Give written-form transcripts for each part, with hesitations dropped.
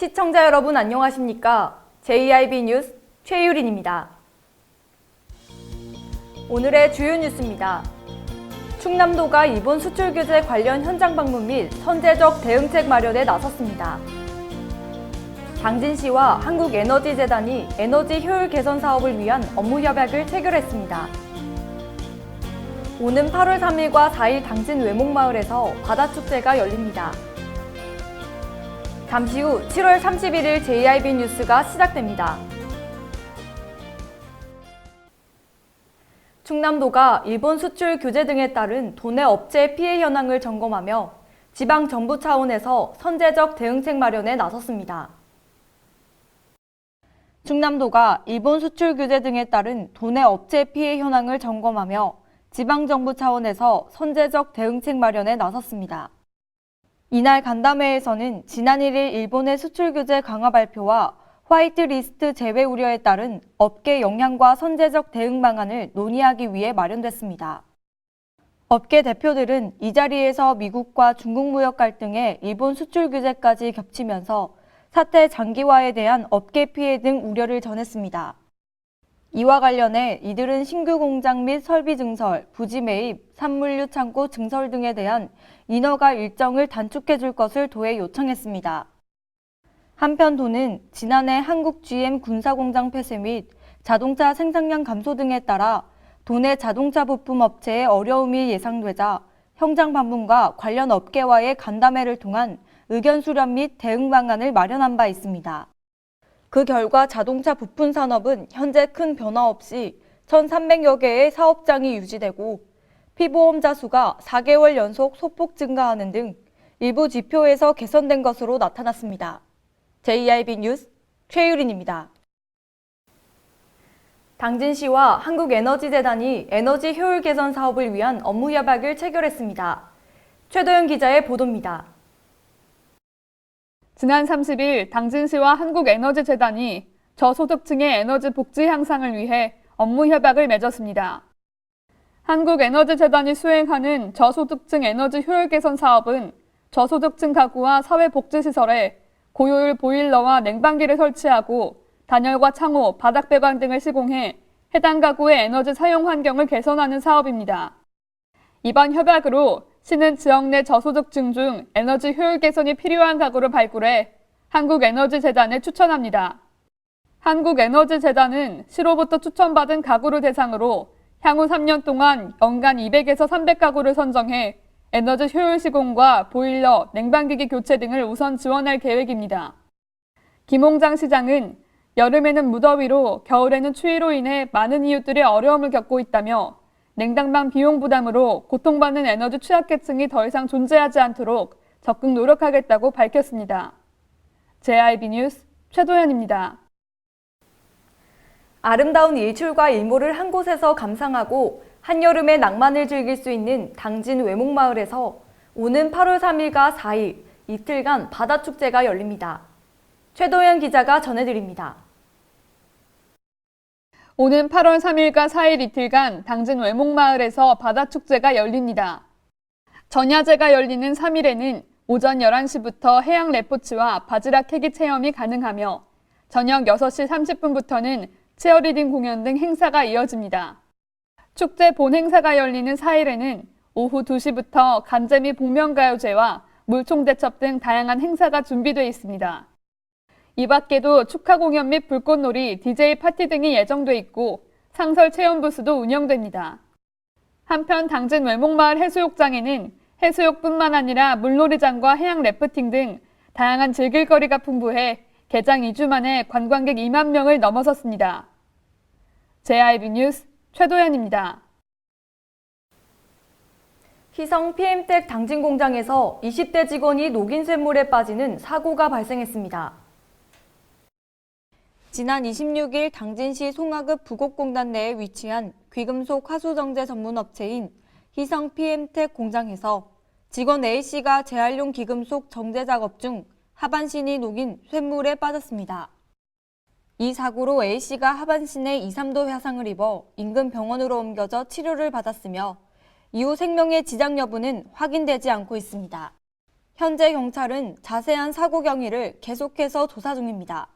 시청자 여러분 안녕하십니까? JIB 뉴스 최유린입니다. 오늘의 주요 뉴스입니다. 충남도가 일본 수출 규제 관련 현장 방문 및 선제적 대응책 마련에 나섰습니다. 당진시와 한국에너지재단이 에너지 효율 개선 사업을 위한 업무 협약을 체결했습니다. 오는 8월 3일과 4일 당진 외목마을에서 바다축제가 열립니다. 잠시 후 7월 31일 JIB 뉴스가 시작됩니다. 충남도가 일본 수출 규제 등에 따른 도내 업체 피해 현황을 점검하며 지방정부 차원에서 선제적 대응책 마련에 나섰습니다. 충남도가 일본 수출 규제 등에 따른 도내 업체 피해 현황을 점검하며 지방정부 차원에서 선제적 대응책 마련에 나섰습니다. 이날 간담회에서는 지난 1일 일본의 수출 규제 강화 발표와 화이트리스트 제외 우려에 따른 업계 영향과 선제적 대응 방안을 논의하기 위해 마련됐습니다. 업계 대표들은 이 자리에서 미국과 중국 무역 갈등에 일본 수출 규제까지 겹치면서 사태 장기화에 대한 업계 피해 등 우려를 전했습니다. 이와 관련해 이들은 신규 공장 및 설비 증설, 부지 매입, 산물류 창고 증설 등에 대한 인허가 일정을 단축해 줄 것을 도에 요청했습니다. 한편 도는 지난해 한국 GM 군사공장 폐쇄 및 자동차 생산량 감소 등에 따라 도내 자동차 부품 업체의 어려움이 예상되자 현장 방문과 관련 업계와의 간담회를 통한 의견 수렴 및 대응 방안을 마련한 바 있습니다. 그 결과 자동차 부품 산업은 현재 큰 변화 없이 1,300여 개의 사업장이 유지되고 피보험자 수가 4개월 연속 소폭 증가하는 등 일부 지표에서 개선된 것으로 나타났습니다. JIB 뉴스 최유린입니다. 당진시와 한국에너지재단이 에너지 효율 개선 사업을 위한 업무 협약을 체결했습니다. 최도연 기자의 보도입니다. 지난 30일 당진시와 한국에너지재단이 저소득층의 에너지 복지 향상을 위해 업무 협약을 맺었습니다. 한국에너지재단이 수행하는 저소득층 에너지 효율 개선 사업은 저소득층 가구와 사회복지시설에 고효율 보일러와 냉방기를 설치하고 단열과 창호, 바닥 배관 등을 시공해 해당 가구의 에너지 사용 환경을 개선하는 사업입니다. 이번 협약으로 시는 지역 내 저소득층 중 에너지 효율 개선이 필요한 가구를 발굴해 한국에너지재단에 추천합니다. 한국에너지재단은 시로부터 추천받은 가구를 대상으로 향후 3년 동안 연간 200에서 300가구를 선정해 에너지 효율 시공과 보일러, 냉방기기 교체 등을 우선 지원할 계획입니다. 김홍장 시장은 여름에는 무더위로 겨울에는 추위로 인해 많은 이웃들이 어려움을 겪고 있다며 냉난방 비용 부담으로 고통받는 에너지 취약계층이 더 이상 존재하지 않도록 적극 노력하겠다고 밝혔습니다. JIB 뉴스 최도연입니다. 아름다운 일출과 일몰을 한 곳에서 감상하고 한여름의 낭만을 즐길 수 있는 당진 외목마을에서 오는 8월 3일과 4일 이틀간 바다축제가 열립니다. 최도연 기자가 전해드립니다. 오는 8월 3일과 4일 이틀간 당진 외목마을에서 바다축제가 열립니다. 전야제가 열리는 3일에는 오전 11시부터 해양 레포츠와 바지락 캐기 체험이 가능하며 저녁 6시 30분부터는 체어리딩 공연 등 행사가 이어집니다. 축제 본 행사가 열리는 4일에는 오후 2시부터 간재미 복면가요제와 물총대첩 등 다양한 행사가 준비되어 있습니다. 이 밖에도 축하 공연 및 불꽃놀이, DJ 파티 등이 예정돼 있고 상설 체험 부스도 운영됩니다. 한편 당진 외목마을 해수욕장에는 해수욕뿐만 아니라 물놀이장과 해양 래프팅 등 다양한 즐길거리가 풍부해 개장 2주 만에 관광객 2만 명을 넘어섰습니다. JIB 뉴스 최도연입니다. 희성 PM텍 당진 공장에서 20대 직원이 녹인 쇳물에 빠지는 사고가 발생했습니다. 지난 26일 당진시 송하급 부곡공단 내에 위치한 귀금속 하수정제 전문 업체인 희성 PM텍 공장에서 직원 A씨가 재활용 귀금속 정제 작업 중 하반신이 녹인 쇳물에 빠졌습니다. 이 사고로 A씨가 하반신에 2, 3도 화상을 입어 인근 병원으로 옮겨져 치료를 받았으며 이후 생명의 지장 여부는 확인되지 않고 있습니다. 현재 경찰은 자세한 사고 경위를 계속해서 조사 중입니다.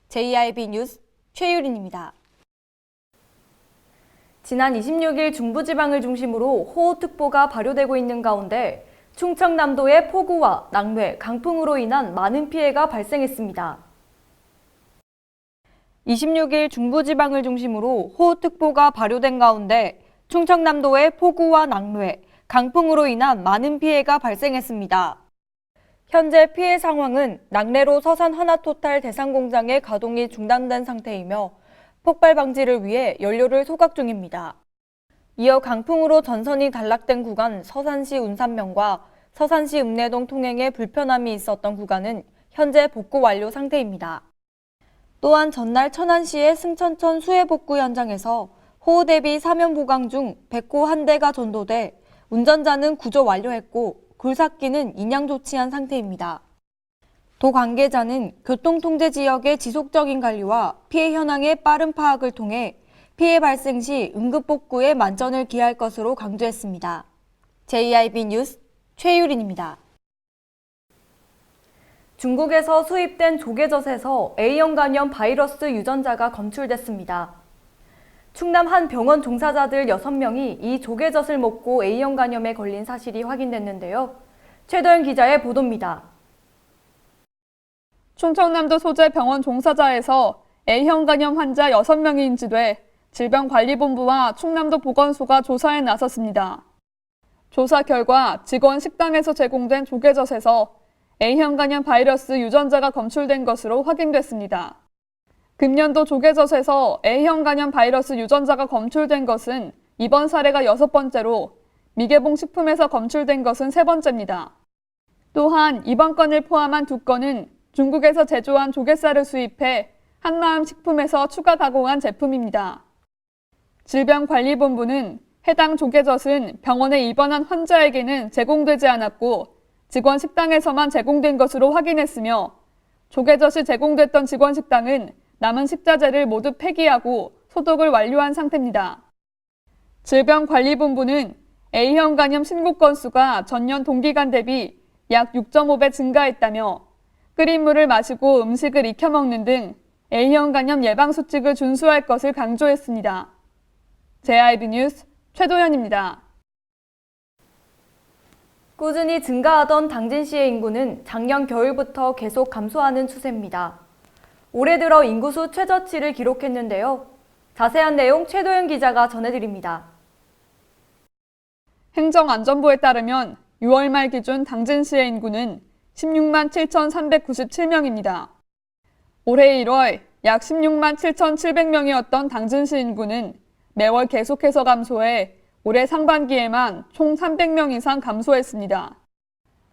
JIB 뉴스 최유린입니다. 지난 26일 중부지방을 중심으로 호우특보가 발효되고 있는 가운데 충청남도의 폭우와 낙뢰, 강풍으로 인한 많은 피해가 발생했습니다. 26일 중부지방을 중심으로 호우특보가 발효된 가운데 충청남도의 폭우와 낙뢰, 강풍으로 인한 많은 피해가 발생했습니다. 현재 피해 상황은 낙뢰로 서산 하나토탈 대상공장의 가동이 중단된 상태이며 폭발 방지를 위해 연료를 소각 중입니다. 이어 강풍으로 전선이 단락된 구간 서산시 운산면과 서산시 읍내동 통행에 불편함이 있었던 구간은 현재 복구 완료 상태입니다. 또한 전날 천안시의 승천천 수해복구 현장에서 호우 대비 사면 보강 중 백호 한 대가 전도돼 운전자는 구조 완료했고 굴삭기는 인양 조치한 상태입니다. 도 관계자는 교통통제 지역의 지속적인 관리와 피해 현황의 빠른 파악을 통해 피해 발생 시 응급복구에 만전을 기할 것으로 강조했습니다. JIB 뉴스 최유린입니다. 중국에서 수입된 조개젖에서 A형 간염 바이러스 유전자가 검출됐습니다. 충남 한 병원 종사자들 6명이 이 조개젖을 먹고 A형 간염에 걸린 사실이 확인됐는데요. 최도연 기자의 보도입니다. 충청남도 소재 병원 종사자에서 A형 간염 환자 6명이 인지돼 질병관리본부와 충남도 보건소가 조사에 나섰습니다. 조사 결과 직원 식당에서 제공된 조개젖에서 A형 간염 바이러스 유전자가 검출된 것으로 확인됐습니다. 금년도 조개젖에서 A형 간염 바이러스 유전자가 검출된 것은 이번 사례가 6번째로 미개봉 식품에서 검출된 것은 3번째입니다. 또한 이번 건을 포함한 2건은 중국에서 제조한 조개살을 수입해 한마음 식품에서 추가 가공한 제품입니다. 질병관리본부는 해당 조개젖은 병원에 입원한 환자에게는 제공되지 않았고 직원 식당에서만 제공된 것으로 확인했으며 조개젖이 제공됐던 직원 식당은 남은 식자재를 모두 폐기하고 소독을 완료한 상태입니다. 질병관리본부는 A형 간염 신고 건수가 전년 동기간 대비 약 6.5배 증가했다며 끓인 물을 마시고 음식을 익혀 먹는 등 A형 간염 예방 수칙을 준수할 것을 강조했습니다. JIB 뉴스 최도연입니다. 꾸준히 증가하던 당진시의 인구는 작년 겨울부터 계속 감소하는 추세입니다. 올해 들어 인구수 최저치를 기록했는데요. 자세한 내용 최도연 기자가 전해드립니다. 행정안전부에 따르면 6월 말 기준 당진시의 인구는 16만 7,397명입니다. 올해 1월 약 16만 7,700명이었던 당진시 인구는 매월 계속해서 감소해 올해 상반기에만 총 300명 이상 감소했습니다.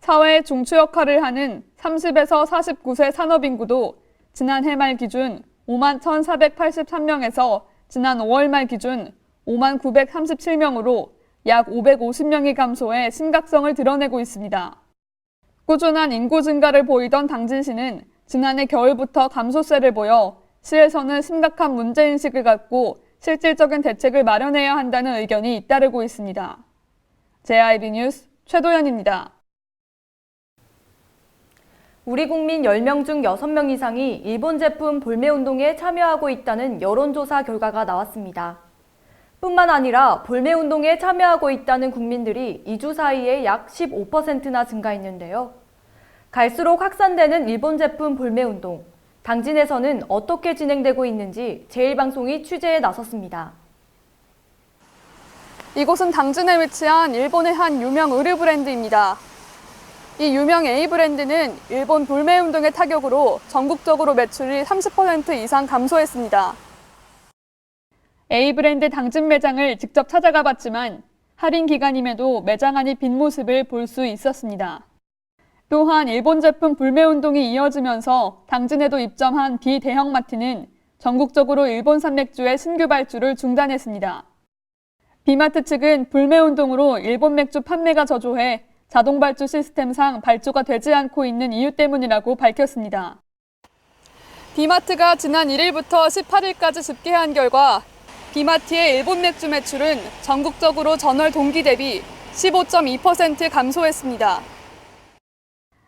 사회의 중추 역할을 하는 30에서 49세 산업인구도 지난해 말 기준 5만 1,483명에서 지난 5월 말 기준 5만 937명으로 약 550명이 감소해 심각성을 드러내고 있습니다. 꾸준한 인구 증가를 보이던 당진시는 지난해 겨울부터 감소세를 보여 시에서는 심각한 문제인식을 갖고 실질적인 대책을 마련해야 한다는 의견이 잇따르고 있습니다. JIB 뉴스 최도연입니다. 우리 국민 10명 중 6명 이상이 일본 제품 볼매운동에 참여하고 있다는 여론조사 결과가 나왔습니다. 뿐만 아니라 볼매운동에 참여하고 있다는 국민들이 2주 사이에 약 15%나 증가했는데요. 갈수록 확산되는 일본 제품 볼매운동. 당진에서는 어떻게 진행되고 있는지 제1방송이 취재에 나섰습니다. 이곳은 당진에 위치한 일본의 한 유명 의류 브랜드입니다. 이 유명 A 브랜드는 일본 볼매운동의 타격으로 전국적으로 매출이 30% 이상 감소했습니다. A 브랜드 당진 매장을 직접 찾아가 봤지만 할인 기간임에도 매장 안이 빈 모습을 볼 수 있었습니다. 또한 일본 제품 불매운동이 이어지면서 당진에도 입점한 비대형마트는 전국적으로 일본산 맥주의 신규 발주를 중단했습니다. 비마트 측은 불매운동으로 일본 맥주 판매가 저조해 자동 발주 시스템상 발주가 되지 않고 있는 이유 때문이라고 밝혔습니다. 비마트가 지난 1일부터 18일까지 집계한 결과 비마트의 일본 맥주 매출은 전국적으로 전월 동기 대비 15.2% 감소했습니다.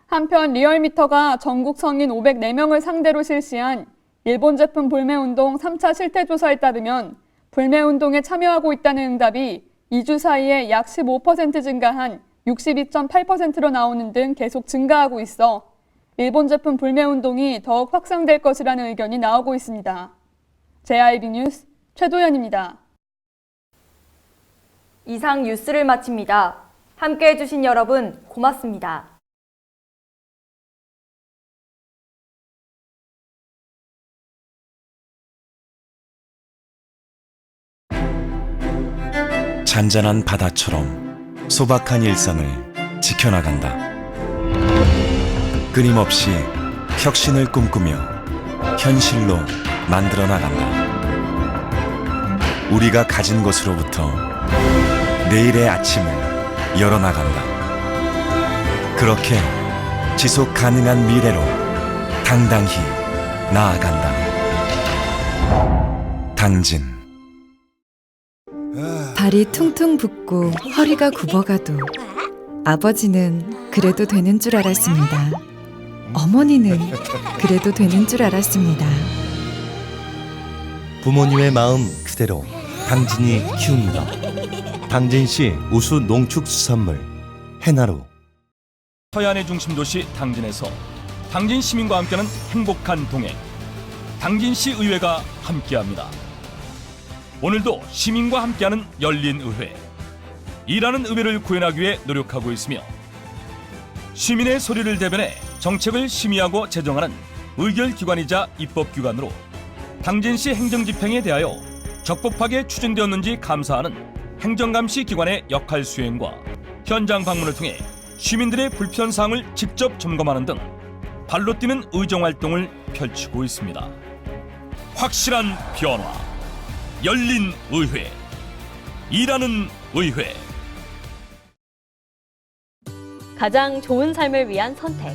한편 리얼미터가 전국 성인 504명을 상대로 실시한 일본 제품 불매운동 3차 실태조사에 따르면 불매운동에 참여하고 있다는 응답이 2주 사이에 약 15% 증가한 62.8%로 나오는 등 계속 증가하고 있어 일본 제품 불매운동이 더욱 확산될 것이라는 의견이 나오고 있습니다. JIB 뉴스 최도연입니다. 이상 뉴스를 마칩니다. 함께해 주신 여러분 고맙습니다. 잔잔한 바다처럼 소박한 일상을 지켜나간다. 끊임없이 혁신을 꿈꾸며 현실로 만들어 나간다. 우리가 가진 것으로부터 내일의 아침을 열어나간다. 그렇게 지속 가능한 미래로 당당히 나아간다. 당진. 발이 퉁퉁 붓고 허리가 굽어가도 아버지는 그래도 되는 줄 알았습니다. 어머니는 그래도 되는 줄 알았습니다. 부모님의 마음 그대로 당진이 키웁니다. 당진시 우수 농축수산물 해나루. 서해안의 중심 도시 당진에서 당진 시민과 함께하는 행복한 동행, 당진시 의회가 함께합니다. 오늘도 시민과 함께하는 열린 의회, 일하는 의회를 구현하기 위해 노력하고 있으며 시민의 소리를 대변해 정책을 심의하고 제정하는 의결기관이자 입법기관으로 당진시 행정집행에 대하여 적법하게 추진되었는지 감사하는 행정감시 기관의 역할 수행과 현장 방문을 통해 시민들의 불편사항을 직접 점검하는 등 발로 뛰는 의정활동을 펼치고 있습니다. 확실한 변화, 열린 의회, 일하는 의회. 가장 좋은 삶을 위한 선택.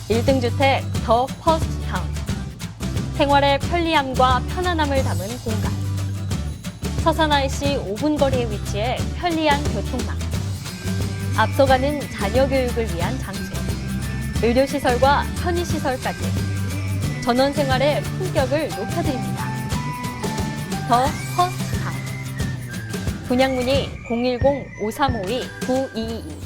1등 주택 더 퍼스트 타운. 생활의 편리함과 편안함을 담은 공간. 서산 IC 5분 거리에 위치해 편리한 교통망. 앞서가는 자녀 교육을 위한 장치. 의료시설과 편의시설까지. 전원 생활의 품격을 높여드립니다. 더 퍼스트 타운. 분양 문의 010-5352-9222